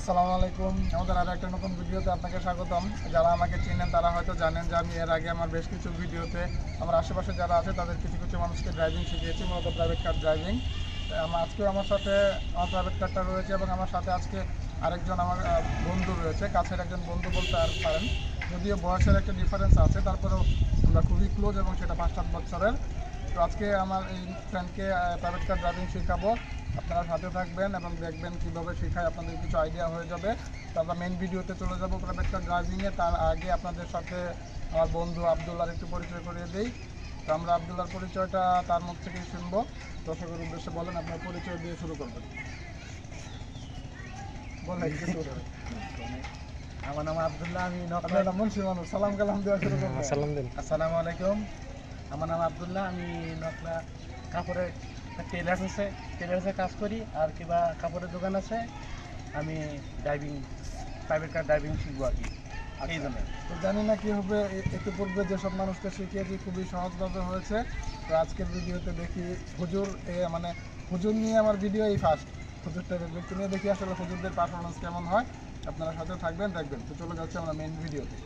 আসসালামু আলাইকুম। আমাদের আরো একটা নতুন ভিডিওতে আপনাকে স্বাগতম। যারা আমাকে চেনেন তারা হয়তো জানেন যে আমি এর আগে আমার বেশ কিছু ভিডিওতে আমার আশেপাশে যারা আছে তাদের কিছু কিছু মানুষকে ড্রাইভিং শিখিয়েছি, মূলত প্রাইভেট কার ড্রাইভিং। আজকেও আমার সাথে আমার প্রাইভেট কারটা রয়েছে এবং আমার সাথে আজকে আরেকজন আমার বন্ধু রয়েছে, কাছের একজন বন্ধু বলতে আর পারেন, যদিও বয়সের একটা ডিফারেন্স আছে, তারপরেও আমরা খুবই ক্লোজ এবং সেটা 5-7 বছরের। তো আজকে আমার এই ফ্রেন্ডকে প্রাইভেট কার ড্রাইভিং শেখাবো। আপনারা সাথে থাকবেন এবং দেখবেন কীভাবে শেখায়, আপনাদের কিছু আইডিয়া হয়ে যাবে। তো আমরা মেন ভিডিওতে চলে যাবো প্রাইভেট কার ড্রাইভিংয়ে। তার আগে আপনাদের সাথে আমার বন্ধু আবদুল্লাহর একটু পরিচয় করিয়ে দিই। তো আমরা আবদুল্লাহর পরিচয়টা তার মুখ থেকেই শুনবো। দর্শকের উদ্দেশ্যে বলেন, আপনার পরিচয় দিয়ে শুরু করবেন। বলেন কিছু। আমার নাম আবদুল্লাহ, আমি আপনার মুন্সি মানুষ, সালাম কালাম দেওয়া শুরু করবেন। সালাম দিন। আসসালামু আলাইকুম। আমার নাম আবদুল্লাহ, আমি নকলা কাপড়ের টেলার্সে কাজ করি, আর কিবা কাপড়ের দোকান আছে। আমি প্রাইভেট কার ড্রাইভিং শিখবো আর কি, এই জন্য। তো জানি না কী হবে, একটু পূর্বে যেসব মানুষকে শিখিয়েছি খুবই সহজভাবে হয়েছে। তো আজকের ভিডিওতে দেখি হুজুর নিয়ে আমার ভিডিও এই ফার্স্ট। হুজুর টাইপের ব্যক্তি নিয়ে দেখি আসলে হুজুরদের পারফরমেন্স কেমন হয়। আপনারা সাথে থাকবেন, দেখবেন। তো চলে যাচ্ছে আমরা মেইন ভিডিওতে।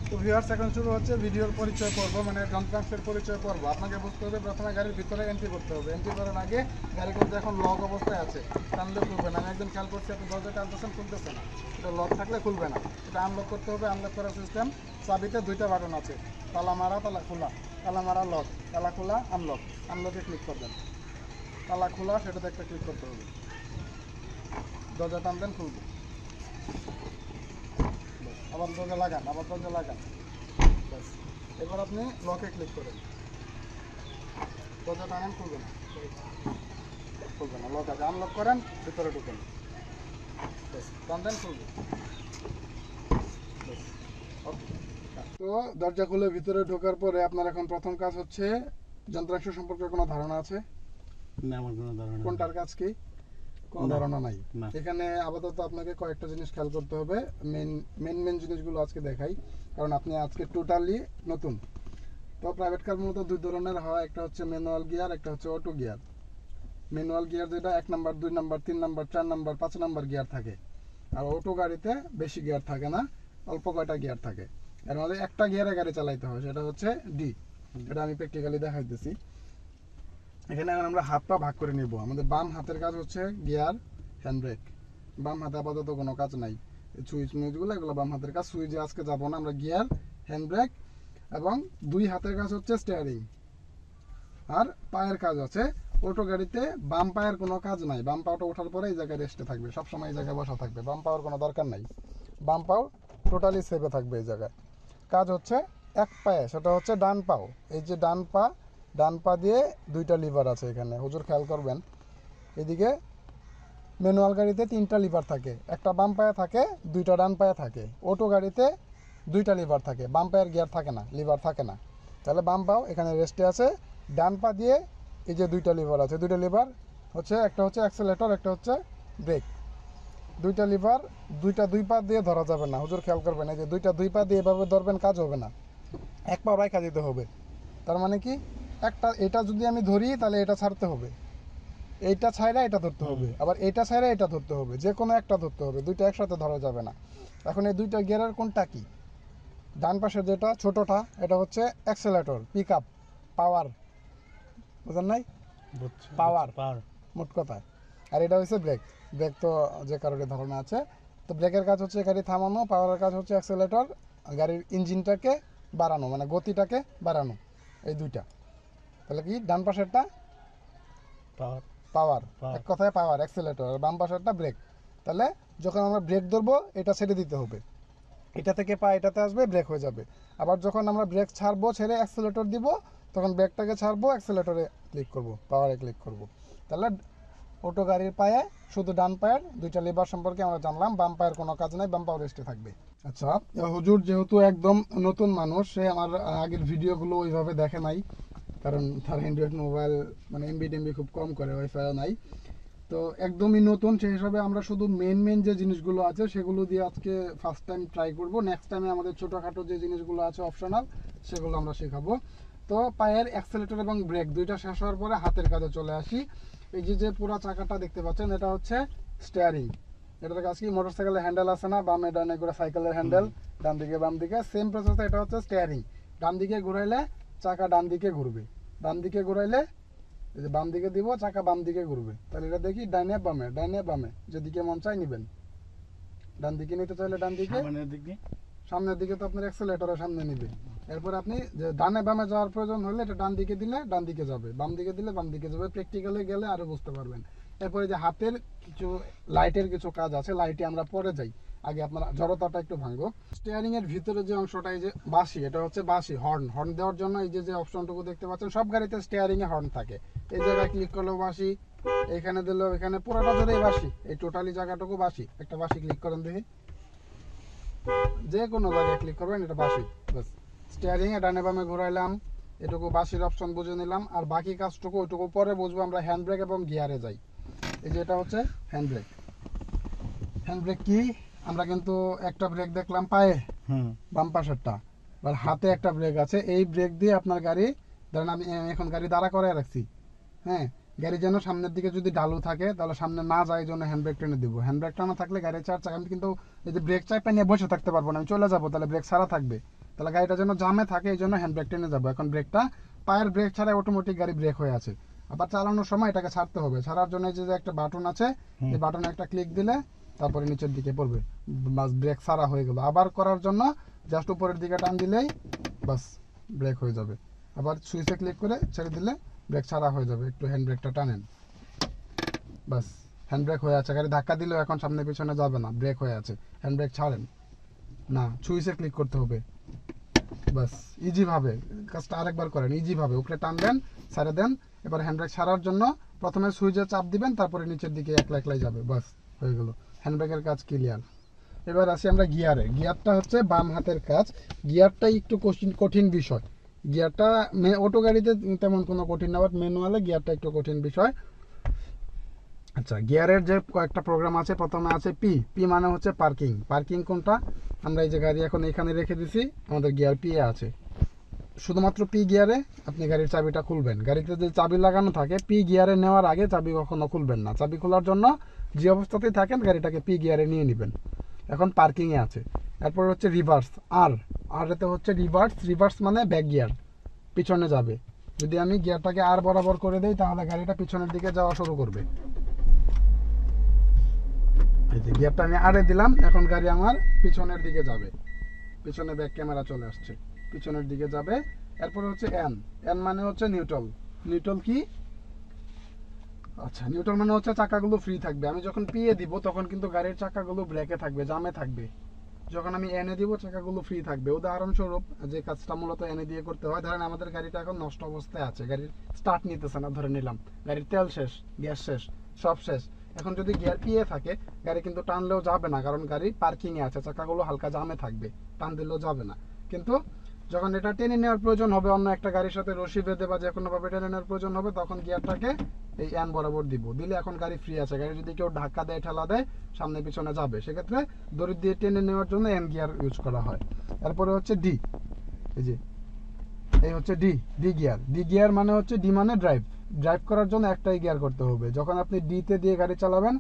তো ভিউয়ার্স, এখন শুরু হচ্ছে ভিডিওর পরিচয় পর্ব, মানে যন্ত্রাংশের পরিচয় পর্ব। আপনাকে বুঝতে হবে প্রথমে গাড়ির ভিতরে এন্ট্রি করতে হবে। এন্ট্রি করার আগে গাড়ি কিন্তু এখন লক অবস্থায় আছে, টানলে খুলবে না। আমি একদম খেয়াল করছি আপনি দরজা টানতেছেন, খুলতেছে না। এটা লক থাকলে খুলবে না। এটা আনলক করতে হবে। আনলক করার সিস্টেম, চাবিতে 2টা বাটন আছে, তালা মারা, তালা খোলা। তালা মারা লক, তালা খোলা আনলক। আনলকে ক্লিক করবেন, তালা খোলা সেটাতে একটা ক্লিক করতে হবে। দরজা টানবেন, খুলবে। আবার দরজা লাগান, আবার দরজা লাগান। ব্যাস, এবার আপনি লকে ক্লিক করেন, দরজা টানেন, খুলবে না। লক আছে, আনলক করেন, ভিতরে ঢুকেন, ব্যাস টানবেন, খুলবে। ওকে। তো দরজা খুলে ভিতরে ঢোকার পরে আপনার এখন প্রথম কাজ হচ্ছে, যন্ত্রাংশ সম্পর্কে কোনো ধারণা আছে? না, আমার কোনো ধারণা। কোনটার কাজ কি? কোনো ধারণা নাই। এখানে আপাতত আপনাকে কয়েকটা জিনিস খেয়াল করতে হবে। মেন জিনিসগুলো আজকে দেখাই, কারণ আপনি আজকে টোটালি নতুন। তো প্রাইভেট কার মূলত 2 ধরনের হয়, একটা হচ্ছে ম্যানুয়াল গিয়ার, একটা হচ্ছে অটো গিয়ার। ম্যানুয়াল গিয়ার যেটা 1 number, 2 number, 3 number, 4 number, 5 number gear থাকে। আর অটো গাড়িতে বেশি গিয়ার থাকে না, অল্প কয়টা গিয়ার থাকে। এর মধ্যে একটা গিয়ারে গাড়ি চালাইতে হয়, সেটা হচ্ছে ডি। এটা আমি প্র্যাকটিক্যালি দেখাইতেছি। এখানে এখন আমরা হাত পা ভাগ করে নিব। আমাদের বাম হাতের কাজ হচ্ছে গিয়ার, হ্যান্ড ব্রেক। বাম হাতে আপাতত কোনো কাজ নাই, সুইচগুলো এগুলো বাম হাতের কাজ। সুইচে আজকে যাব না আমরা। গিয়ার, হ্যান্ড ব্রেক এবং 2 হাতের কাজ হচ্ছে স্টিয়ারিং। আর পায়ের কাজ আছে। অটো গাড়িতে বাম পায়ের কোনো কাজ নাই। বাম পাওটা ওঠার পরে এই জায়গায় রেস্টে থাকবে, সবসময় এই জায়গায় বসা থাকবে। বাম পাওয়ার কোনো দরকার নাই, বাম পাও টোটালি সেভে থাকবে এই জায়গায়। কাজ হচ্ছে এক পায়ে, সেটা হচ্ছে ডান পাও। এই যে ডান পা দিয়ে 2টা লিভার আছে এখানে, হুজুর খেয়াল করবেন। এদিকে ম্যানুয়াল গাড়িতে 3টা লিভার থাকে, একটা বাম পায়ে থাকে, 2টা ডান পায়ে থাকে। অটো গাড়িতে 2টা লিভার থাকে, বাম পায়ের গিয়ার থাকে না, লিভার থাকে না। তাহলে বাম পাও এখানে রেস্টে আছে। ডান পা দিয়ে এই যে 2টা লিভার আছে, 2টা লিভার হচ্ছে, একটা হচ্ছে অ্যাক্সেলেটর, একটা হচ্ছে ব্রেক। 2টা লিভার 2 পা দিয়ে ধরা যাবে না, হুজুর খেয়াল করবেন। এই যে 2 পা দিয়ে এভাবে ধরবেন, কাজ হবে না, এক পা রাখা দিতে হবে। তার মানে কি, এটা যদি আমি ধরি তাহলে এটা ছাড়তে হবে, এইটা ছাইরা এটা ধরতে হবে, আবার এটা ছাইরা এটা ধরতে হবে, যে কোনো একটা ধরতে হবে, 2টা একসাথে ধরা যাবে না। এখন এই 2টা গিয়ারের কোনটা কি? ডান পাশে যেটা ছোটটা, এটা হচ্ছে অ্যাক্সেলেটর, পিক আপ, পাওয়ার। বুঝেন নাই? পাওয়ার মোট কথা। আর এটা হচ্ছে ব্রেক। ব্রেক তো যে কারণে ধারণা আছে। তো ব্রেকের কাজ হচ্ছে গাড়ি থামানো, পাওয়ারের কাজ হচ্ছে অ্যাক্সেলেটর, গাড়ির ইঞ্জিনটাকে বাড়ানো, মানে গতিটাকে বাড়ানো। এই 2টা। তাহলে কি, ডান পাশেরটা পাওয়ার, এক কথায় পাওয়ার, অ্যাক্সেলেটর। আর বাম পাশেরটা ব্রেক। তাহলে যখন আমরা ব্রেক ধরবো, এটা ছেড়ে দিতে হবে, এটা থেকে পা এটাতে আসবে, ব্রেক হয়ে যাবে। আবার যখন আমরা ব্রেক ছাড়বো, ছেড়ে অ্যাক্সেলেটর দিব, তখন ব্রেকটাকে ছাড়বো, অ্যাক্সেলেটরে ক্লিক করব, পাওয়ারে ক্লিক করব। তাহলে অটো গাড়ির পায়ে শুধু ডান পায়ের 2টা লিভার সম্পর্কে আমরা জানলাম। বাম পায়ের কোনো কাজ নাই, বাম পাও রেস্টে থাকবে। আচ্ছা, হুজুর যেহেতু একদম নতুন মানুষ, সে আমার আগের ভিডিওগুলো ওইভাবে দেখে নাই, কারণ তার অ্যান্ড্রয়েড মোবাইল মানে এমবি খুব কম করে, ওয়াইফাইও নাই। তো একদমই নতুন, সেই হিসাবে আমরা শুধু মেন যে জিনিসগুলো আছে সেগুলো দিয়ে আজকে ফার্স্ট টাইম ট্রাই করব। নেক্সট টাইমে আমাদের ছোটোখাটো যে জিনিসগুলো আছে অপশনাল, সেগুলো আমরা শেখাবো। তো পায়ের অ্যাক্সেলেটর এবং ব্রেক 2টা শেষ হওয়ার পরে হাতের কাজে চলে আসি। এই যে পুরো চাকাটা দেখতে পাচ্ছেন, এটা হচ্ছে স্টিয়ারিং। এটার কাজ কি, মোটরসাইকেলের হ্যান্ডেল আছে না, বামে ডানে করে সাইকেলের হ্যান্ডেল, ডান দিকে বাম দিকে সেম প্রসেস। এটা হচ্ছে স্টিয়ারিং। ডান দিকে ঘুরাইলে চাকা ডান দিকে ঘুরবে, বাম দিকে ঘুরাইলে এই যে বাম দিকে দিব, চাকা বাম দিকে ঘুরবে। তাহলে এটা দেখি ডাইনে বামে, ডাইনে বামে যেদিকে মন চাই নিবেন। ডান দিকে নিতে চাইলে ডান দিকে, সামনের দিকে, সামনের দিকে তো আপনার অ্যাক্সেলেটরের সামনে নিবে। এরপর আপনি যে ডানে বামে যাওয়ার প্রয়োজন হলে এটা ডান দিকে দিলে ডান দিকে যাবে, বাম দিকে দিলে বাম দিকে যাবে। প্র্যাকটিক্যালে গেলে আরো বুঝতে পারবেন। এরপরে যে হাতের কিছু লাইটের কিছু কাজ আছে, লাইটে আমরা পরে যাই। আগে আপনার জড়তাটা একটু ভাঙবো। স্টিয়ারিং এর ভিতরে যে অংশটা, এই যে বাঁশি, এটা হচ্ছে বাঁশি, হর্ন। হর্ন দেওয়ার জন্য এই যে অপশনটুকু দেখতে পাচ্ছেন, সব গাড়িতে স্টিয়ারিং এ হর্ন থাকে। এই জায়গায় ক্লিক করলেও বাঁশি, এখানে দিলেও, এখানে পুরোটা জুড়েই বাঁশি, এই টোটালি জায়গাটুকু বাঁশি। একটা বাঁশি ক্লিক করেন দেখি, যে কোনো জায়গায় ক্লিক করবেন, এটা বাঁশি। বাস, স্টিয়ারিং এ ডানে বামে ঘোরাইলাম, এটুকু বাঁশির অপশন বুঝে নিলাম। আর বাকি কাজটুকু ওইটুকু পরে বুঝবো। আমরা হ্যান্ড ব্রেক এবং গিয়ারে যাই। এই যে এটা হচ্ছে হ্যান্ড ব্রেক। হ্যান্ড ব্রেক কি, আমরা কিন্তু একটা ব্রেক দেখলাম পায়ে, বাম পাশেরটা, আর হাতে একটা ব্রেক আছে। এই ব্রেক দিয়ে আপনার গাড়ি, ধরেন আমি এখন গাড়ি দাঁড়া করে রাখছি, হ্যাঁ, গাড়ি যেন সামনের দিকে যদি ঢালু থাকে তাহলে সামনে না যায়, এই জন্য হ্যান্ড ব্রেক টেনে দিব। হ্যান্ড ব্রেকটা না থাকলে গাড়ি চার চাকা, আমি কিন্তু এই যে ব্রেক চাপটা নিয়ে বসে থাকতে পারবো না, আমি চলে যাবো, তাহলে ব্রেক ছাড়া থাকবে, তাহলে গাড়িটা যেন জামে থাকে, এই জন্য হ্যান্ড ব্রেক টেনে যাবো। এখন ব্রেকটা পায়ের ব্রেক ছাড়া অটোমেটিক গাড়ি ব্রেক হয়ে আছে। আবার চালানোর সময় এটাকে ছাড়তে হবে। ছাড়ার জন্য এই যে একটা বাটন আছে, এই বাটনে একটা ক্লিক দিলে তারপরে নিচের দিকে পড়বে, বাস ব্রেক ছাড়া হয়ে গেল। আবার করার জন্য জাস্ট উপরের দিকে টান দিলেই বাস ব্রেক হয়ে যাবে। আবার সুইচে ক্লিক করে ছেড়ে দিলে ব্রেক ছাড়া হয়ে যাবে। একটু হ্যান্ড ব্রেকটা টানেন, বাস হ্যান্ড ব্রেক হয়ে আছে। গাড়ি ধাক্কা দিলেও এখন সামনে পিছনে যাবে না, ব্রেক হয়ে আছে। হ্যান্ড ব্রেক ছাড়েন না, সুইচে ক্লিক করতে হবে, বাস ইজি ভাবে কাজটা আরেকবার করেন। ইজি ভাবে উপরে টান দেন, ছেড়ে দেন। এবার হ্যান্ড ব্রেক ছাড়ার জন্য প্রথমে সুইচে চাপ দিবেন, তারপরে নিচের দিকে একলা একলাই যাবে, বাস হয়ে গেল। হ্যান্ড ব্রেকের কাজ ক্লিয়ার। এবার আসি আমরা গিয়ারে। গিয়ারটা হচ্ছে বাম হাতের কাজ। গিয়ারটা একটু কঠিন বিষয়। গিয়ারটা অটো গাড়িতে তেমন কোনো কঠিন না, বাট ম্যানুয়ালে গিয়ারটা একটু কঠিন বিষয়। আচ্ছা, গিয়ারের যে কয়েকটা প্রোগ্রাম আছে, প্রথমে আছে পি। পি মানে হচ্ছে পার্কিং। পার্কিং কোনটা, আমরা এই যে গাড়ি এখন এখানে রেখে দিছি, আমাদের গিয়ার পি এ আছে। শুধুমাত্র পি গিয়ারে আপনি গাড়ির চাবিটা খুলবেন। গাড়িতে যে চাবি লাগানো থাকে, পি গিয়ারে নেওয়ার আগে চাবি কখনো খুলবেন না। চাবি খোলার জন্য যে অবস্থাতেই থাকেন গাড়িটাকে পি গিয়ারে নিয়ে নেবেন। এখন পার্কিংয়ে আছে। এরপর হচ্ছে রিভার্স, আর এতে হচ্ছে রিভার্স। রিভার্স মানে ব্যাক গিয়ার, পিছনে যাবে। যদি আমি গিয়ারটাকে আর বরাবর করে দেই তাহলে গাড়িটা পিছনের দিকে যাওয়া শুরু করবে। এই যে গিয়ারটা আমি আরে দিলাম, এখন গাড়ি আমার পিছনের দিকে যাবে। পিছনে ব্যাক ক্যামেরা চলে আসছে, পিছনের দিকে যাবে। এরপর হচ্ছে এন। এন মানে হচ্ছে নিউট্রাল। নিউট্রাল কি, আচ্ছা, নিউট্রাল মানে হচ্ছে চাকাগুলো ফ্রি থাকবে। আমি যখন পিয়ে দিব তখন কিন্তু গাড়ির চাকাগুলো ব্রেকে থাকবে, জামে থাকবে। যখন আমি এনে দিব চাকাগুলো ফ্রি থাকবে। উদাহরণস্বরূপ যে কাজটা মূলত এনে দিয়ে করতে হয়, ধরেন আমাদের গাড়িটা এখন নষ্ট অবস্থায় আছে, গাড়ির স্টার্ট নিতেছে না, ধরে নিলাম গাড়ির তেল শেষ, গ্যাস শেষ, সব শেষ। এখন যদি গিয়ার পিয়ে থাকে গাড়ি কিন্তু টানলেও যাবে না, কারণ গাড়ি পার্কিংয়ে আছে, চাকাগুলো হালকা জামে থাকবে, টান দিলেও যাবে না। কিন্তু যখন এটা টেনে নেওয়ার প্রয়োজন হবে, অন্য একটা গাড়ির সাথে রশি বেঁধে বা যে কোনোভাবে টেনে নেওয়ার প্রয়োজন হবে, তখন গিয়ারটাকে এই এন বরাবর দিব। দিলে এখন গাড়ি ফ্রি আছে। গাড়ি যদি কেউ ধাক্কা দেয়, ঠেলা দেয়, সামনে পিছনে যাবে, সেক্ষেত্রে দড়ি দিয়ে টেনে নেওয়ার জন্য এন গিয়ার ইউজ করা হয়। এরপরে হচ্ছে ডি। এই যে এই হচ্ছে D. D gear. D gear মানে হচ্ছে, ডি মানে ড্রাইভ। ড্রাইভ করার জন্য একটাই গিয়ার করতে হবে। যখন আপনি ডিতে দিয়ে গাড়ি চালাবেন,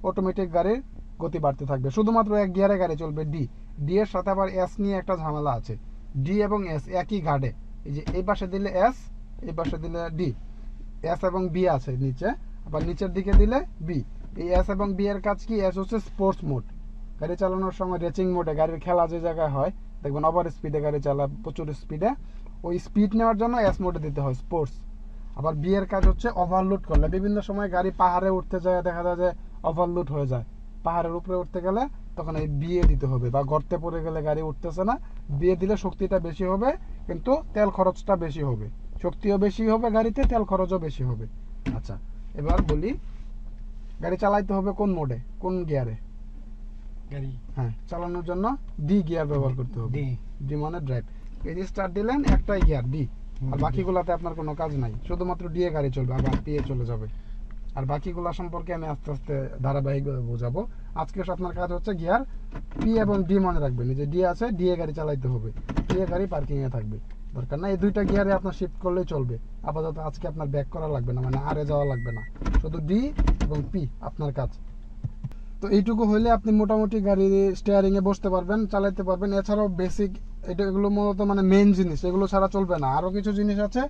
অটোমেটিক গাড়ির গতি বাড়তে থাকবে। শুধুমাত্র এক গিয়ারে গাড়ি চলবে, ডি। ডি এর সাথে আবার এস নিয়ে একটা ঝামেলা আছে। ডি এবং এস একই গাড়ে, এই যে এই পাশে দিলে এস, এই পাশে দিলে ডি। এস এবং বি আছে নিচে, আবার নিচের দিকে দিলে বি। এই এস এবং বি এর কাজ কি, এস হচ্ছে স্পোর্টস মোড। গাড়ি চালানোর সময় রেসিং মোডে, গাড়ির খেলা যে জায়গায় হয় দেখবেন ওভার স্পিডে গাড়ি চালায়, প্রচুর স্পিডে, ওই স্পিড নেওয়ার জন্য এস মোডে দিতে হয়, স্পোর্টস। আবার বি এর কাজ হচ্ছে ওভারলোড করলে, বিভিন্ন সময় গাড়ি পাহাড়ে উঠতে যায়, দেখা যায় যে ওভারলোড হয়ে যায়, পাহাড়ের উপরে উঠতে গেলে তখন এই বিয়ে দিতে হবে। বা গর্তে পড়ে গেলে গাড়ি উঠতেছে না, বিয়ে দিলে শক্তিটা বেশি হবে, কিন্তু তেল খরচটা বেশি হবে। শক্তিও বেশি হবে গাড়িতে, তেল খরচও বেশি হবে। আচ্ছা, এবার বলি গাড়ি চালাইতে হবে কোন মোডে, কোন গিয়ারে। গাড়ি হ্যাঁ, চালানোর জন্য ডি গিয়ার ব্যবহার করতে হবে। ডি মানে ড্রাইভ। এই যে স্টার্ট দিলেন, একটাই গিয়ার ডি, আর বাকিগুলাতে আপনার কোনো কাজ নাই, শুধুমাত্র ডি এ গাড়ি চলবে, আবার পি এ চলে যাবে। আর বাকিগুলা সম্পর্কে আমি আস্তে আস্তে ধারাবাহিকভাবে বোঝাবো। আজকে আপনার কাজ হচ্ছে গিয়ার পি এবং ডি মনে রাখবেন। যে ডি আছে, ডি এ গাড়ি চালাইতে হবে, পি এ গাড়ি পার্কিং এ থাকবে, দরকার না। এই দুইটা গিয়ারে আপনার শিফট করলেই চলবে। আপাতত আজকে আপনার ব্যাক করা লাগবে না, মানে আরে যাওয়া লাগবে না, শুধু ডি এবং পি আপনার কাজ। তো এইটুকু হইলে আপনি মোটামুটি গাড়ি স্টিয়ারিং এ বসতে পারবেন, চালাতে পারবেন। এছাড়াও বেসিক এগুলো মূলত মানে মেইন জিনিস, এগুলো ছাড়া চলবে না। আরো কিছু জিনিস আছে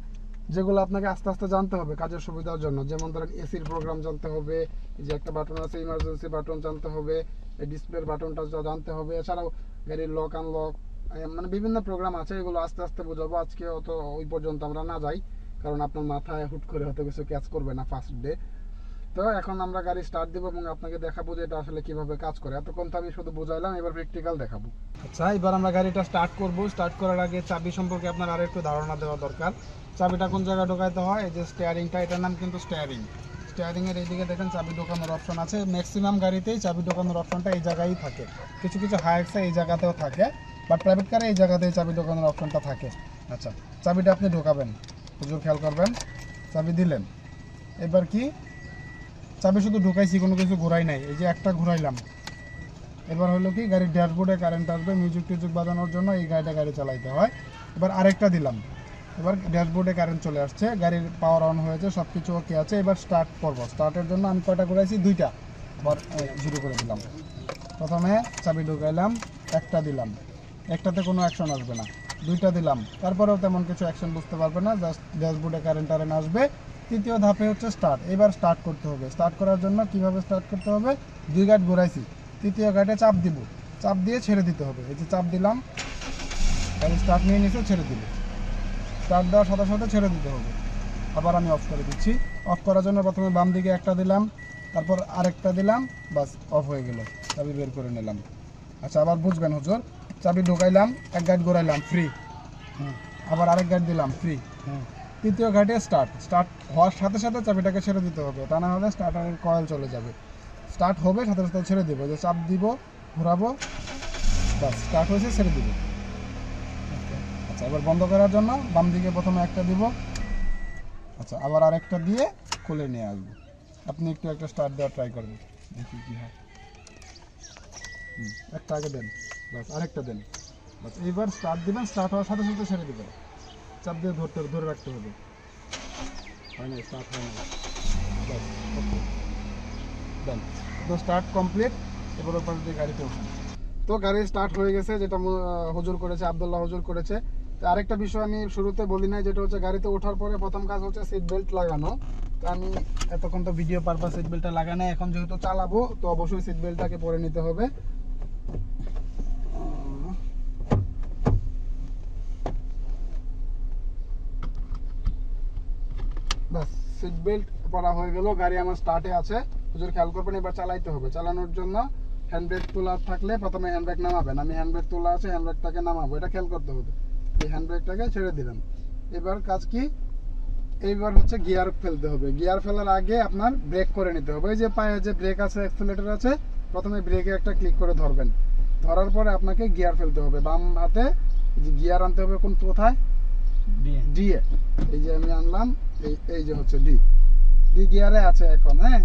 যেগুলো আপনাকে আস্তে আস্তে জানতে হবে কাজের সুবিধার জন্য। যেমন ধরেন এসির প্রোগ্রাম জানতে হবে, এই যে একটা বাটন আছে ইমার্জেন্সি বাটন জানতে হবে, এই ডিসপ্লের বাটনটা জানতে হবে। এছাড়াও গাড়ির লক আনলক মানে বিভিন্ন প্রোগ্রাম আছে, এগুলো আস্তে আস্তে বোঝাবো। আজকে অত ওই পর্যন্ত আমরা না যাই, কারণ আপনার মাথায় হুট করে হয়তো কিছু ক্যাচ করবে না ফার্স্ট ডে। তো এখন আমরা গাড়ি স্টার্ট দিব এবং আপনাকে দেখাবো যে এটা আসলে কিভাবে কাজ করে। এতক্ষণ তো আমি শুধু বোঝাইলাম, এবার প্র্যাকটিক্যাল দেখাবো। আচ্ছা, এবার আমরা গাড়িটা স্টার্ট করব। স্টার্ট করার আগে চাবি সম্পর্কে আপনার আরো একটু ধারণা দেওয়া দরকার। চাবিটা কোন জায়গায় ঢোকাইতে হয়, এই যে স্টিয়ারিংটা, এটার নাম কিন্তু স্টিয়ারিং। স্টিয়ারিং এর এইদিকে দেখেন চাবি ঢোকানোর অপশন আছে। ম্যাক্সিমাম গাড়িতেই চাবি ঢোকানোর অপশনটা এই জায়গায় থাকে, কিছু কিছু হাইটসে এই জায়গাতেও থাকে, বাট প্রাইভেট কারে এই জায়গাতেই চাবি ঢোকানোর অপশনটা থাকে। আচ্ছা, চাবিটা আপনি ঢোকাবেন, হুজুর খেয়াল করবেন। চাবি দিলেন, এবার কি চাবি শুধু ঢুকাইছি, কোনো কিছু ঘোরাই নাই, এই যে একটা ঘুরাইলাম। এবার হলো কি গাড়ির ড্যাশবোর্ডে কারেন্ট আসবে, মিউজিক টিউজিক বাজানোর জন্য এই গাড়ি চালাইতে হয়। এবার আরেকটা দিলাম, এবার ড্যাশবোর্ডে কারেন্ট চলে আসছে, গাড়ির পাওয়ার অন হয়েছে, সব কিছু ওকে আছে। এবার স্টার্ট করবো। স্টার্টের জন্য আমি কয়টা ঘুরাইছি, দুইটা। আবার শুরু করে দিলাম। প্রথমে চাবি ঢুকাইলাম, একটা দিলাম, একটাতে কোনো অ্যাকশন আসবে না। দুইটা দিলাম, তারপরেও তেমন কিছু অ্যাকশন বুঝতে পারবে না, জাস্ট ড্যাশবোর্ডে কারেন্ট আসবে। তৃতীয় ধাপে হচ্ছে স্টার্ট। এবার স্টার্ট করতে হবে। স্টার্ট করার জন্য কিভাবে স্টার্ট করতে হবে, দুই গাঁট ঘুরাইছি, তৃতীয় গাঁটে চাপ দিব, চাপ দিয়ে ছেড়ে দিতে হবে। এই যে চাপ দিলাম, গাড়ি স্টার্ট নিয়ে নিচে ছেড়ে দিল। স্টার্ট দেওয়ার সাথে সাথে ছেড়ে দিতে হবে। আবার আমি অফ করে দিচ্ছি। অফ করার জন্য প্রথমে বাম দিকে একটা দিলাম, তারপর আরেকটা দিলাম, বাস অফ হয়ে গেল। চাবি বের করে নিলাম। আচ্ছা, আবার বুঝবেন হুজুর, চাবি ঢোকাইলাম, এক গাঁট ঘোরাইলাম, ফ্রি। আবার আরেক গাঁট দিলাম, ফ্রি। তৃতীয় ঘাটে স্টার্ট হওয়ার সাথে সাথে চাবিটাকে ছেড়ে দিতে হবে, তা না হলে স্টার্টারের কয়েল চলে যাবে। স্টার্ট হবে, সাথে সাথে ছেড়ে দেবো, যে চাপ দিব, ঘোরাবো, বাস স্টার্ট হয়েছে, ছেড়ে দিব। আচ্ছা, এবার বন্ধ করার জন্য বাম দিকে প্রথমে একটা দিব, আচ্ছা, আবার আরেকটা দিয়ে খুলে নিয়ে আসবো। আপনি একটা স্টার্ট দেওয়ার ট্রাই করবেন, দেখি কি হয়। একটা আগে দেন, বাস আরেকটা দেন, বাস এইবার স্টার্ট দিবেন। স্টার্ট হওয়ার সাথে সাথে ছেড়ে দেবেন, চাপ দিয়ে ধরে রাখতে হবে। হয় না, স্টার্ট হয় না, বাস ওকে ডান। তো স্টার্ট কমপ্লিট। এবার ওপর দিয়ে গাড়িতে উঠুন। তো গাড়ি স্টার্ট হয়ে গেছে, যেটা হুজুর করেছে, আব্দুল্লাহ হুজুর করেছে। তো আরেকটা বিষয় আমি শুরুতে বলি নাই, যেটা হচ্ছে গাড়িতে ওঠার পরে প্রথম কাজ হচ্ছে সিট বেল্ট লাগানো। তো আমি এতক্ষণ তো ভিডিও পারপাস সিট বেল্টটা লাগানো, এখন যেহেতু চালাবো তো অবশ্যই সিট বেল্টটাকে পরে নিতে হবে। বাস সিট বেল্ট পরা হয়ে গেল, গাড়ি আমার স্টার্টে আছে। হুজুর খেয়াল করবেন, এবার চালাইতে হবে। চালানোর জন্য হ্যান্ড ব্রেক তোলা থাকলে প্রথমে হ্যান্ড ব্রেক নামাবেন। আমি হ্যান্ড ব্রেক তোলা আছে, হ্যান্ড ব্রেকটাকে নামাবো, এটা খেয়াল করতে হবে। এই হ্যান্ড ব্রেকটাকে ছেড়ে দিলেন। এবার কাজ কি, এইবার হচ্ছে গিয়ার ফেলতে হবে। গিয়ার ফেলার আগে আপনার ব্রেক করে নিতে হবে। এই যে পায়ে যে ব্রেক আছে, অ্যাক্সিলারেটর আছে, প্রথমে ব্রেকে একটা ক্লিক করে ধরবেন। ধরার পরে আপনাকে গিয়ার ফেলতে হবে। বাম হাতে যে গিয়ার আনতে হবে, কোথায়, ডি এ। এই যে আমি আনলাম, এই যে হচ্ছে ডি গিয়ারে আছে এখন। হ্যাঁ,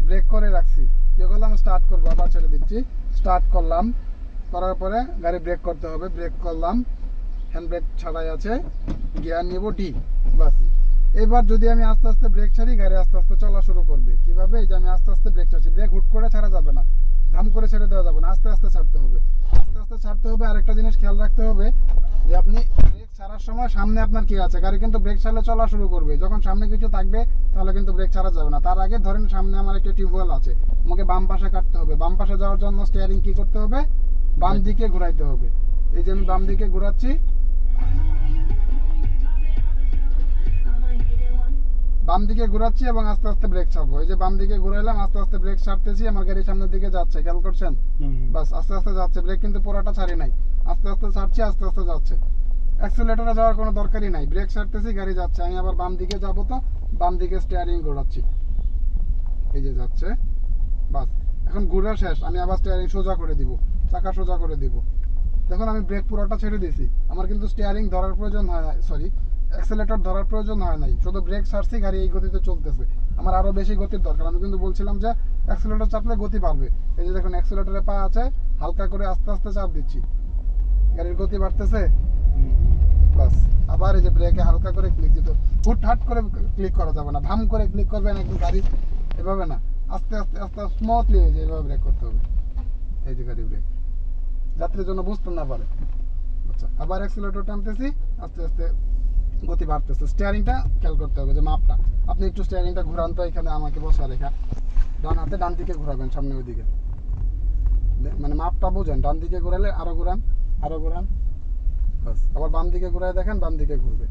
ব্রেক করে রাখছি। কি করলাম, স্টার্ট করবো, আবার ছেড়ে দিচ্ছি। স্টার্ট করলাম, করার পরে গাড়ি ব্রেক করতে হবে। ব্রেক করলাম, হ্যান্ড ব্রেক ছাড়াই আছে, গিয়ার নিব ডি, বাস। এবার যদি আমি আস্তে আস্তে ব্রেক ছাড়ি, গাড়ি আস্তে আস্তে চলা শুরু করবে। কিভাবে, এই যে আমি আস্তে আস্তে ব্রেক ছাড়ছি, ব্রেক হুট করে ছাড়া যাবে না, ধাম করে ছেড়ে দেওয়া যাবে না, আস্তে আস্তে ছাড়তে হবে, আস্তে আস্তে ছাড়তে হবে। আরেকটা জিনিস খেয়াল রাখতে হবে যে আপনি ব্রেক ছাড়ার সময় সামনে আপনার কি আছে, গাড়ি কিন্তু ব্রেক ছাড়লে চলা শুরু করবে। যখন সামনে কিছু থাকবে তাহলে কিন্তু ব্রেক ছাড়া যাবে না। তার আগে ধরেন সামনে আমার একটা টিউবওয়েল আছে, আমাকে বাম পাশে কাটতে হবে। বাম পাশে যাওয়ার জন্য স্টিয়ারিং কি করতে হবে, বাম দিকে ঘোরাইতে হবে। এই যে আমি বাম দিকে ঘোরাচ্ছি, বাম দিকে ঘোরাচ্ছি এবং আস্তে আস্তে ব্রেক ছাড়বো। এই যে বাম দিকে ঘুরাইলাম, আস্তে আস্তে ব্রেক ছাড়তেছি, আমার গাড়ি সামনের দিকে যাচ্ছে, খেয়াল করছেন, বাস আস্তে আস্তে যাচ্ছে। ব্রেক কিন্তু পুরোটা ছাড়ি নাই, আস্তে আস্তে ছাড়ছি, আস্তে আস্তে যাচ্ছে। অ্যাক্সিলারেটরে যাওয়ার কোনো দরকারই নাই, ব্রেক ছাড়তেছি, গাড়ি যাচ্ছে। আমি আবার বাম দিকে যাবো, তো বাম দিকে স্টিয়ারিং ঘোরাচ্ছি, এই যে যাচ্ছে, বাস। এখন ঘোরা শেষ, আমি আবার স্টিয়ারিং সোজা করে দিব, চাকা সোজা করে দিব। দেখুন আমি ব্রেক পুরোটা ছেড়ে দিয়েছি, আমার কিন্তু স্টিয়ারিং ধরার প্রয়োজন হয় না, সরি অ্যাক্সিলারেটর ধরার প্রয়োজন হয় নাই, শুধু ব্রেক ছাড়ছি, গাড়ি এই গতিতে চলতেছে। আমার আরো বেশি গতির দরকার, আমি কিন্তু বলছিলাম যে অ্যাক্সিলারেটর চাপলে গতি বাড়বে। এই যে দেখুন অ্যাক্সিলারেটরে পা আছে, হালকা করে আস্তে আস্তে চাপ দিচ্ছি, গাড়ির গতি বাড়তেছে, বাস। আবার এই যে ব্রেকে হালকা করে ক্লিক দিতে, হুট হাট করে ক্লিক করা যাবে না, ধাম করে ক্লিক করবেন একদম, গাড়ি এভাবে না, আস্তে আস্তে আস্তে স্মুথলি হয়ে যায়, এভাবে ব্রেক করতে হবে। এই যে গাড়ি ব্রেক, যাত্রীর জন্য বুঝতে না পারে। আচ্ছা, আবার অ্যাক্সিলারেটর টানতেছি, আস্তে আস্তে গতি বাড়তেছে। স্টিয়ারিংটা খেয়াল করতে হবে যে মাপটা, আপনি একটু স্টিয়ারিংটা ঘোরান তো, এখানে আমাকে বসা রেখা ডান হাতে ডান দিকে ঘোরাবেন, সামনে ওইদিকে, মানে মাপটা বুঝেন। ডান দিকে ঘোরালে আরো ঘোরান, আরো ঘোরান, বাস। আবার বাম দিকে ঘুরায় দেখেন, বাম দিকে ঘুরবে,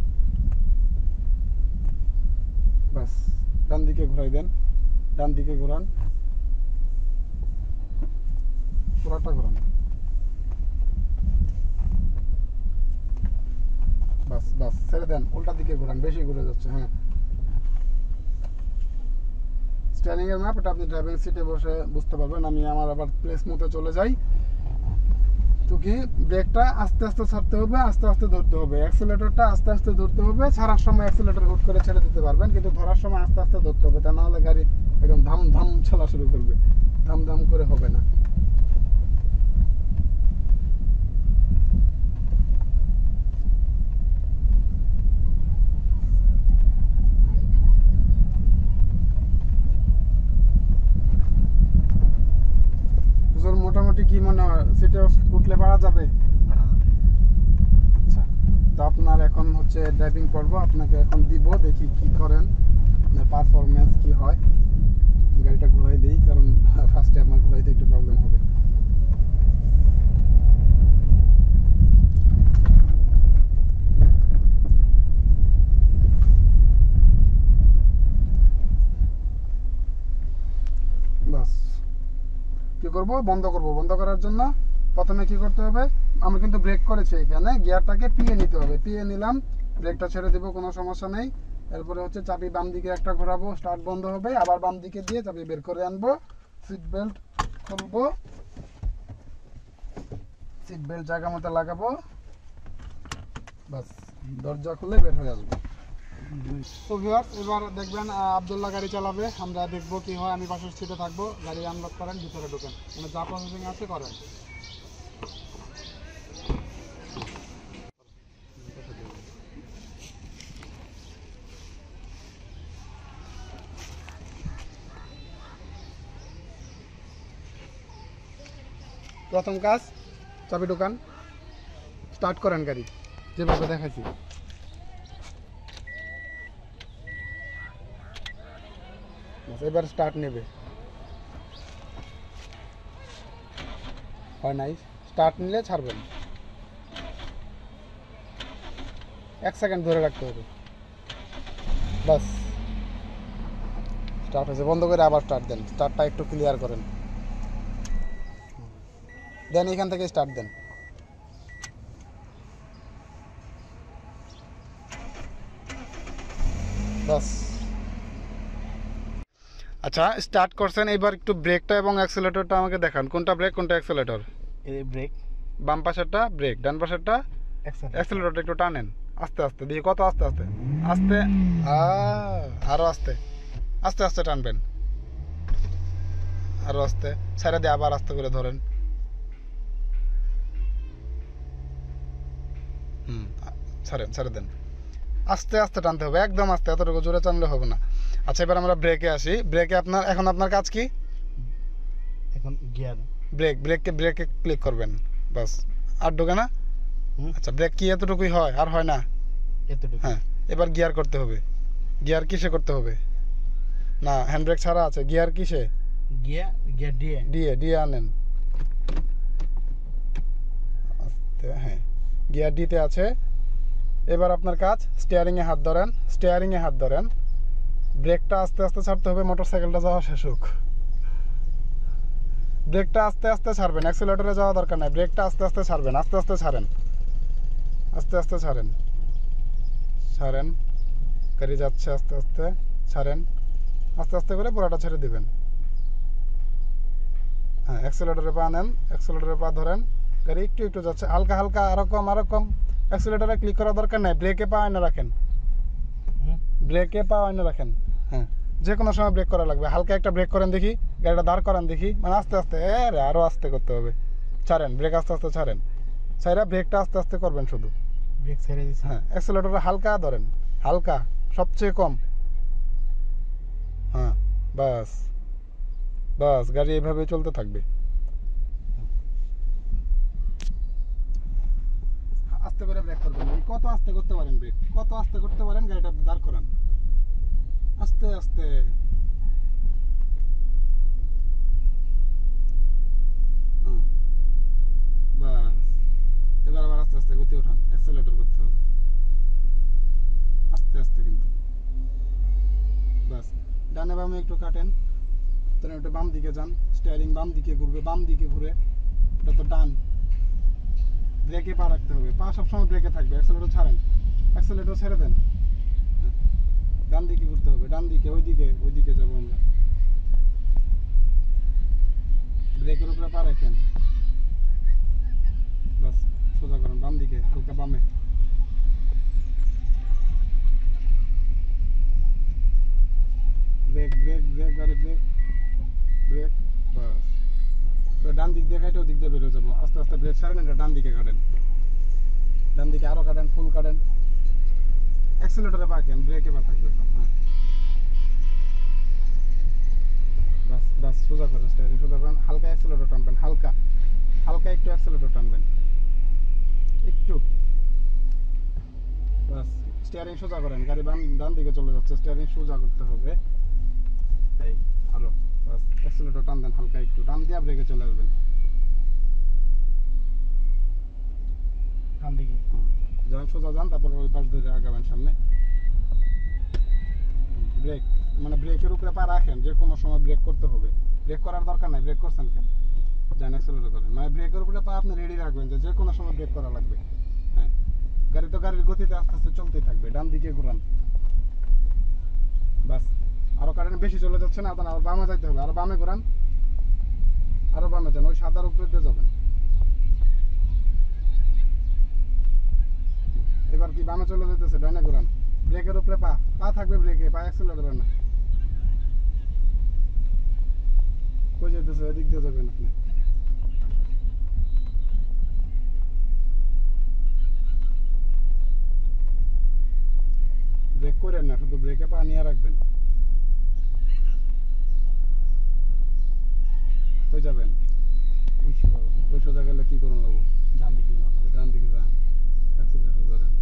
বাস। ডান দিকে ঘুরাই দেন, ডান দিকে ঘোরান, পুরাটা ঘোরান, বাস বাস। ছেড়ে দেন, উল্টা দিকে ঘোরান, বেশি ঘুরে যাচ্ছে। হ্যাঁ, স্টিয়ারিং এর ম্যাপ এটা আপনি ড্রাইভিং সিটে বসে বুঝতে পারবেন। আমি আমার আবার প্লে স্মুথে চলে যাই। তো কি, ব্রেকটা আস্তে আস্তে ছাড়তে হবে, আস্তে আস্তে ধরতে হবে। অ্যাক্সিলারেটরটা আস্তে আস্তে ধরতে হবে। ছাড়ার সময় অ্যাক্সিলারেটর হুট করে ছেড়ে দিতে পারবেন, কিন্তু ধরার সময় আস্তে আস্তে ধরতে হবে, তা নাহলে গাড়ি একদম ধাম ধাম চলা শুরু করবে। ধাম ধাম করে হবে না। মোটামুটি কি মনে হয়, সিটে উঠলে পারা যাবে? আচ্ছা, তো আপনার এখন হচ্ছে ড্রাইভিং পর্ব, আপনাকে এখন দিব, দেখি কি করেন, আপনার পারফরমেন্স কি হয়। গাড়িটা ঘোরাই দিই, কারণ ফার্স্টে আপনার ঘোরাইতে একটু প্রবলেম হবে। বাস, কি করব, বন্ধ করব। বন্ধ করার জন্য প্রথমে কি করতে হবে, আমরা কিন্তু ব্রেক করেছি, এখানে গিয়ারটাকে পিয়ে নিতে হবে। পিয়ে নিলাম, ব্রেকটা ছেড়ে দেবো, কোনো সমস্যা নেই। এরপরে হচ্ছে চাবি বাম দিকে একটা ঘোরাবো, স্টার্ট বন্ধ হবে, আবার বাম দিকে দিয়ে চাবি বের করে আনবো, সিট বেল্ট খুলবো, সিট বেল্ট জায়গা মতো লাগাবো, বাস, দরজা খুলে বের হয়ে আসবো। তো ভিউয়ার্স, এবার দেখবেন আব্দুল্লাহ গাড়ি চালাবে, আমরা দেখবো কি হয়। আমি পাশের সিটে থাকবো, গাড়ি আনলক করেন, ভিতরে ঢোকেন, মানে যা প্রসেসিং আছে করেন। প্রথম কাজ, চাবি ঢোকান, স্টার্ট করেন গাড়ি, যেভাবে দেখাইছি। এবার স্টার্ট নেবে, হয় নাই, স্টার্ট নিলে ছাড়বেন, 1 সেকেন্ড ধরে রাখতে হবে, বাস, স্টার্ট হয়েছে। বন্ধ করে আবার স্টার্ট দেন, স্টার্টটা একটু ক্লিয়ার করেন, দেন এখান থেকে স্টার্ট দেন, বাস। আচ্ছা, স্টার্ট করছেন, এবার একটু ব্রেকটা এবং অ্যাক্সিলারেটরটা আমাকে দেখান, কোনটা ব্রেক কোনটা অ্যাক্সিলারেটর? এই ব্রেক, বাম পাশেরটা ব্রেক, ডান পাশেরটা অ্যাক্সিলারেটর। একটু টানেন আস্তে আস্তে, দিয়ে কত আস্তে আস্তে, আস্তে, আরো আস্তে, আস্তে আস্তে টানবেন, আরো আস্তে, ছেড়ে দিয়ে আবার আস্তে করে ধরেন। ছাড়েন, ছেড়ে দেন, আস্তে আস্তে টানতে হবে, একদম আস্তে, এতটুকু জোরে টানলে হবে না। আচ্ছা, এবার আমরা ব্রেকে আসি। ব্রেকে আপনার কাজ কি? এখন গিয়ার, ব্রেকে ক্লিক করবেন, বাস। আর ঢোকে না? আচ্ছা, ব্রেক কি এতটুকুই হয়, আর হয় না? এতটুকু। হ্যাঁ, এবার গিয়ার করতে হবে। গিয়ার কিসে করতে হবে? না, হ্যান্ড ব্রেক ছাড়া আছে, গিয়ার কিসে? গিয়ার ডি আনেন, আস্তে, হ্যাঁ, গিয়ার ডিতে আছে। এবার আপনার কাজ, স্টিয়ারিংয়ে হাত ধরেন, ব্রেকটা আস্তে আস্তে ছাড়তে হবে, মোটরসাইকেলটা যাওয়া শেষ হোক। ব্রেকটা আস্তে আস্তে ছাড়বেন, অ্যাক্সিলারেটরে যাওয়া দরকার নাই, ব্রেকটা আস্তে আস্তে ছাড়বেন, আস্তে আস্তে ছাড়েন, আস্তে আস্তে ছাড়েন, গাড়ি যাচ্ছে, আস্তে আস্তে ছাড়েন, আস্তে আস্তে করে পুরোটা ছেড়ে দিবেন। হ্যাঁ, অ্যাক্সিলারেটরে পা নেন, অ্যাক্সিলারেটরে পা ধরেন, গাড়ি একটু একটু যাচ্ছে, হালকা হালকা, আরো কম। অ্যাক্সিলারেটরে ক্লিক করার দরকার নাই, ব্রেকে পা আইনা রাখেন, হ্যাঁ, যে কোনো সময় ব্রেক করা লাগবে। হালকা একটা ব্রেক করেন দেখি, গাড়িটা দাঁড় করান দেখি, মানে আস্তে আস্তে, আরো আস্তে করতে হবে। ছাড়েন, ব্রেক আস্তে আস্তে ছাড়েন, ছাইরা ব্রেকটা আস্তে আস্তে করবেন শুধু, ব্রেক ছেড়ে দিচ্ছি। হ্যাঁ, অ্যাক্সিলারেটরে হালকা ধরেন, হালকা, সবচেয়ে কম, হ্যাঁ, বাস। বাস গাড়ি এভাবে চলতে থাকবে। আস্তে করে ব্রেক করবেন, কত আস্তে করতে পারেন ব্রেক, কত আস্তে করতে পারেন গাড়িটা দাঁড় করান, আস্তে আস্তে। বাস এবার আবার আস্তে আস্তে গতি উঠান, অ্যাক্সেলেটর করতে হবে আস্তে আস্তে কিন্তু। বাস ডানে বামে একটু কাটেন, তাহলে একটু বাম দিকে যান, স্টিয়ারিং বাম দিকে ঘুরবে, বাম দিকে ঘুরে এটা তো ডান। ব্রেকে পা রাখতে হবে, পা সবসময় ব্রেকে থাকবে, অ্যাক্সেলেটর ছাড়েন, অ্যাক্সেলেটর ছেড়ে দেন, ডান দিকে ঘুরতে হবে, ডান দিকে, ওইদিকে যাবো আমরা। ব্রেকের উপরে পা রাখেন, বাস সোজা করেন বাম দিকে, হালকা বামে। ব্রেক ব্রেক ব্রেক গাড়ি ব্রেক ব্রেক, বাস। তো ডান দিক দিয়ে কাটে ওদিক দিয়ে বেরোয় যাবো, আস্তে আস্তে ব্রেক ছাড়েন, এটা ডান দিকে কাটেন, ডান দিকে আরো কাটেন, ফুল কাটেন, অ্যাক্সেলেটরে পা কেন, ব্রেকে পা থাকবে এখন। হ্যাঁ বাস বাস সোজা করেন, স্টিয়ারিং সোজা করেন, হালকা অ্যাক্সেলেটর টানবেন, হালকা হালকা একটু অ্যাক্সেলেটর টানবেন একটু, বাস। স্টিয়ারিং সোজা করেন, গাড়ি ডান দিকে চলে যাচ্ছে, স্টিয়ারিং সোজা করতে হবে, এই আরো, বাস অ্যাক্সেলেটর টান দেন, হালকা একটু টান দিয়ে ব্রেকে চলে আসবেন, ডান দিকে যান সোজা যান, তারপরে ওই পাশ ধরে আগাবেন সামনে। ব্রেক মানে ব্রেকের উপরে পা রাখেন, যে কোনো সময় ব্রেক করতে হবে, ব্রেক করার দরকার নাই, ব্রেক করছেন কেন, যান অ্যাক্সেলেটর করেন, মানে ব্রেকের উপরে পা আপনি রেডি রাখবেন যে কোনো সময় ব্রেক করা লাগবে। হ্যাঁ গাড়ি তো গাড়ির গতিতে আস্তে আস্তে চলতেই থাকবে, ডান দিকে ঘুরান, বাস। আরো কারেন্ট বেশি চলে যাচ্ছে না, আবার বামে যাইতে হবে, আরো বামে ঘুরান, আরো বামে যান, ওই সাদার উপরে দিয়ে যাবেন। এবার কি বামে চলে যেতেছে, ডানে ঘুরান, ব্রেকের উপরে পা পা থাকবে ব্রেকে, পা অ্যাক্সেলেটরে না। কই যেতেছে, এদিক দিয়ে যাবেন আপনি, ব্রেক করেন না, শুধু ব্রেকে পা নিয়ে রাখবেন। কই যাবেন, ওই সোজা গেলে কি করুন লাগবো, ডান দিকে ডান দিকে যান, অ্যাক্সেলেটর ধরেন।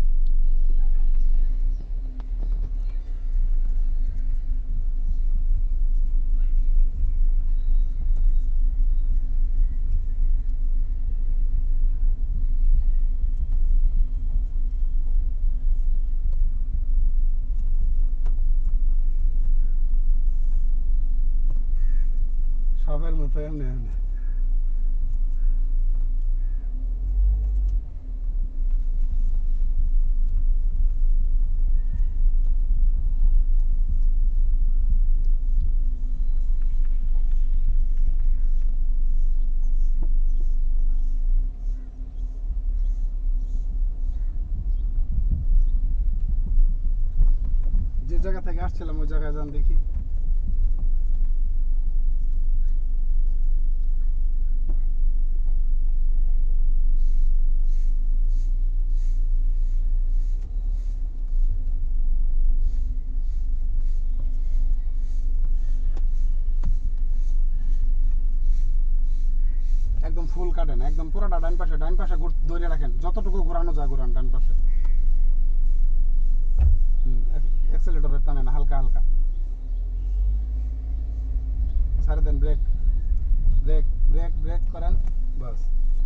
সবের মতো এমনি এমনি। যে জায়গা থেকে আসছিলাম ওই জায়গায় যান দেখি। একদম ফুল কাটেন, একদম পুরোটা ডান পাশে, ডান পাশে ধরে রাখেন, যতটুকু ঘোরানো যায় ঘোরান ডান পাশে। অ্যাক্সেলেটরের টানেন হালকা হালকা, ছাড়ে দেন, ব্রেক ব্রেক ব্রেক ব্রেক করেন, বাস।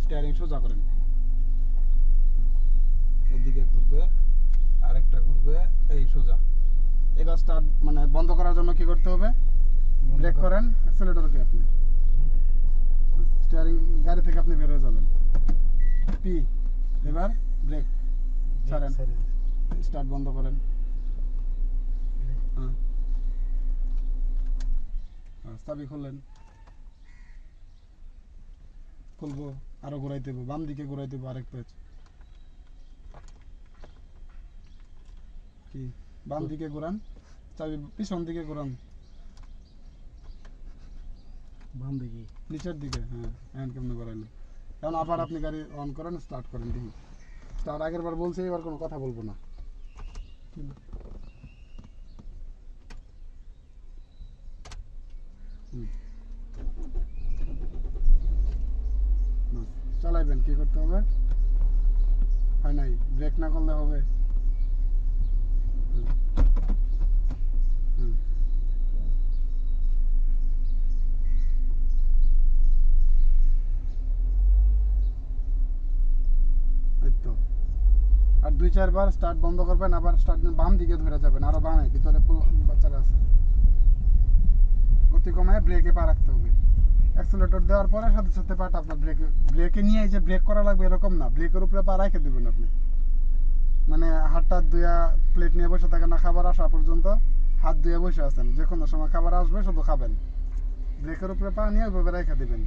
স্টিয়ারিং সোজা করেন, এদিকে ঘুরবে, আরেকটা ঘুরবে, এই সোজা। এবার স্টার্ট মানে বন্ধ করার জন্য কি করতে হবে, ব্রেক করেন, অ্যাক্সেলেটরকে আপনি, স্টিয়ারিং গাড়ি থেকে আপনি বের হয়ে যাবেন, পি। এবার ব্রেক ছাড়েন, স্টার্ট বন্ধ করেন, হ্যাঁ চাবি খুললেন, খুলবো, আরো ঘুরাইতে হবে, বাম দিকে ঘুরাইতে হবে, আরেক পেজ কি, বাম দিকে ঘুরান, চাবি পিছন দিকে ঘুরান, বাম দিকে নিচের দিকে। হ্যাঁ হ্যান্ড কেমনে ঘুরাইলো, এখন আবার আপনি গাড়ি অন করেন, স্টার্ট করেন, দেখি স্টার্ট। আগের বার বলছি, এবার কোনো কথা বলবো না। চালাইবেন, কি করতে হবে? হয় নাই, ব্রেক না করলে হবে? হুম, হুম। এই তো। আর 2-4 বার স্টার্ট বন্ধ করবেন, আবার স্টার্ট বাম দিকে ধরে যাবেন, আরো বামে, ভিতরে বাচ্চারা আছে। গতি কমায় ব্রেকে পা রাখতে হবে। অ্যাক্সিলারেটর দেওয়ার পরে সাথে সাথে পাটা আপনার ব্রেকে নিয়ে এই যে ব্রেক করা লাগবে এরকম না, ব্রেকের উপরে পা রেখে দেবেন আপনি। মানে হাতটা ধুয়া প্লেট নিয়ে বসে থাকেন না, খাবার আসা পর্যন্ত হাত ধুয়ে বসে আছেন, যে কোনো সময় খাবার আসবে শুধু খাবেন। ব্রেকের উপরে পা নিয়ে ওইভাবে রেখে দেবেন,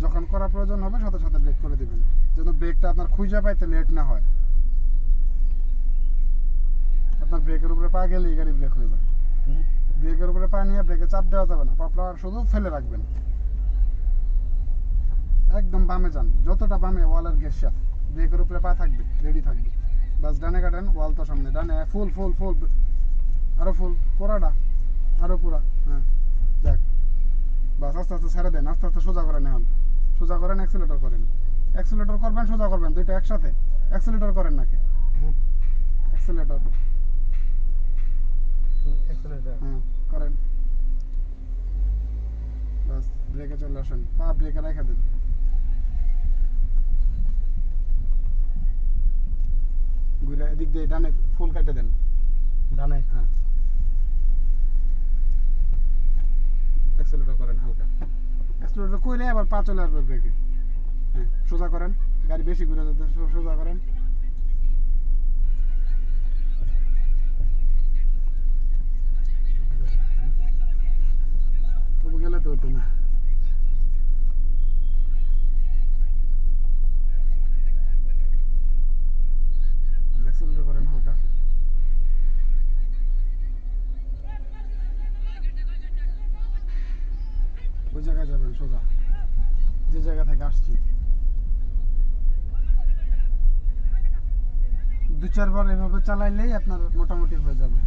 যখন করা প্রয়োজন হবে সাথে সাথে ব্রেক করে দেবেন, যেন ব্রেকটা আপনার খুঁজে পাইতে লেট না হয়। আপনার ব্রেকের উপরে পা গেলেই গাড়ি ব্রেক হয়ে যায়। ব্রেকের উপরে পা নিয়ে ব্রেকে চাপ দেওয়া যাবে না, পাপড়া শুধু ফেলে রাখবেন। একদম বামে যান, যতটা বামে ওয়ালের গেসা, ব্রেকের উপরে পা থাকবে, রেডি থাকবে। বাস ডানে কাটেন, ওয়াল তো সামনে, ডানে ফুল ফুল ফুল, আরো ফুল, পুরাটা আরো পুরা। হ্যাঁ, যাক, বাস আস্তে আস্তে ছেড়ে দেন, আস্তে আস্তে সোজা করেন। এখন সোজা করেন, অ্যাক্সিলেটর করেন। অ্যাক্সিলেটর করবেন, সোজা করবেন, দুইটা একসাথে। অ্যাক্সিলেটর করেন নাকি? অ্যাক্সিলেটর, হ্যাঁ করেন। বাস ব্রেকে চলে আসেন, পা ব্রেকে রেখে দেন। ঘুরে এদিক দিয়ে ডানে ফুল কেটে দেন, ডানে। হ্যাঁ। অ্যাক্সিলারেটর করেন হালকা, অ্যাক্সিলারেটর করে আবার পা চলে আসবে ব্রেকে। হ্যাঁ, সোজা করেন, গাড়ি বেশি ঘুরে যেতে সোজা করেন। তবু গেলে তো হতো না। অ্যাক্সিলারেটর করেন হালকা। ওই জায়গায় যাবেন সোজা, যে জায়গা থেকে আসছি। 2-4 বার এভাবে চালাইলেই আপনার মোটামুটি হয়ে যাবে।